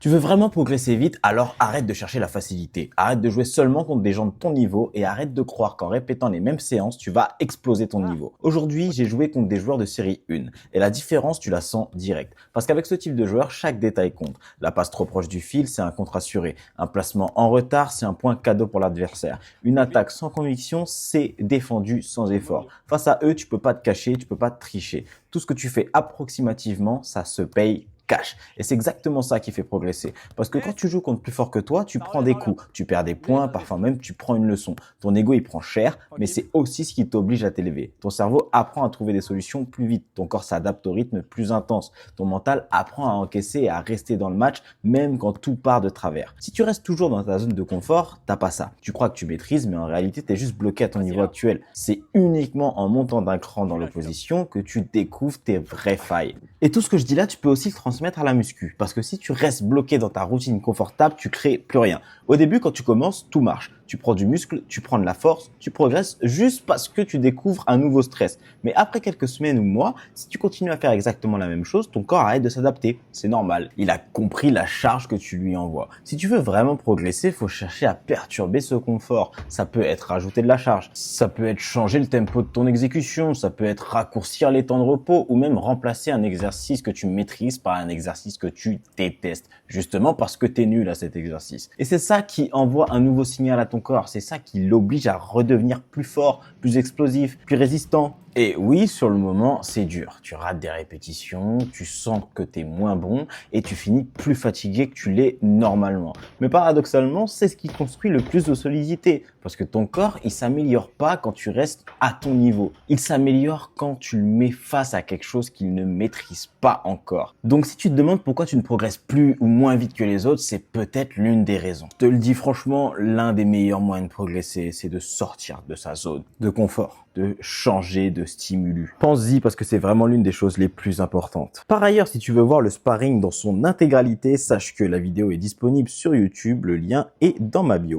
Tu veux vraiment progresser vite, alors arrête de chercher la facilité. Arrête de jouer seulement contre des gens de ton niveau et arrête de croire qu'en répétant les mêmes séances, tu vas exploser ton niveau. Aujourd'hui, j'ai joué contre des joueurs de série 1 et la différence, tu la sens direct. Parce qu'avec ce type de joueur, chaque détail compte. La passe trop proche du fil, c'est un contre assuré. Un placement en retard, c'est un point cadeau pour l'adversaire. Une attaque sans conviction, c'est défendu sans effort. Face à eux, tu peux pas te cacher, tu peux pas te tricher. Tout ce que tu fais approximativement, ça se paye cash. Et c'est exactement ça qui fait progresser. Parce que quand tu joues contre plus fort que toi, tu prends des coups, tu perds des points, parfois même tu prends une leçon. Ton ego, il prend cher, mais c'est aussi ce qui t'oblige à t'élever. Ton cerveau apprend à trouver des solutions plus vite. Ton corps s'adapte au rythme plus intense. Ton mental apprend à encaisser et à rester dans le match, même quand tout part de travers. Si tu restes toujours dans ta zone de confort, t'as pas ça. Tu crois que tu maîtrises, mais en réalité, t'es juste bloqué à ton niveau actuel. C'est uniquement en montant d'un cran dans l'opposition que tu découvres tes vraies failles. Et tout ce que je dis là, tu peux aussi le transmettre à la muscu. Parce que si tu restes bloqué dans ta routine confortable, tu crées plus rien. Au début, quand tu commences, tout marche. Tu prends du muscle, tu prends de la force, tu progresses juste parce que tu découvres un nouveau stress. Mais après quelques semaines ou mois, si tu continues à faire exactement la même chose, ton corps arrête de s'adapter. C'est normal. Il a compris la charge que tu lui envoies. Si tu veux vraiment progresser, faut chercher à perturber ce confort. Ça peut être rajouter de la charge. Ça peut être changer le tempo de ton exécution. Ça peut être raccourcir les temps de repos ou même remplacer un exercice que tu maîtrises par un exercice que tu détestes. Justement parce que tu es nul à cet exercice. Et c'est ça qui envoie un nouveau signal à ton corps. C'est ça qui l'oblige à redevenir plus fort, plus explosif, plus résistant. Et oui, sur le moment, c'est dur. Tu rates des répétitions, tu sens que t'es moins bon et tu finis plus fatigué que tu l'es normalement. Mais paradoxalement, c'est ce qui construit le plus de solidité. Parce que ton corps, il s'améliore pas quand tu restes à ton niveau. Il s'améliore quand tu le mets face à quelque chose qu'il ne maîtrise pas encore. Donc si tu te demandes pourquoi tu ne progresses plus ou moins vite que les autres, c'est peut-être l'une des raisons. Je te le dis franchement, l'un des meilleurs moyens de progresser, c'est de sortir de sa zone de confort, de changer de stimulus. Pense-y parce que c'est vraiment l'une des choses les plus importantes. Par ailleurs, si tu veux voir le sparring dans son intégralité, sache que la vidéo est disponible sur YouTube, le lien est dans ma bio.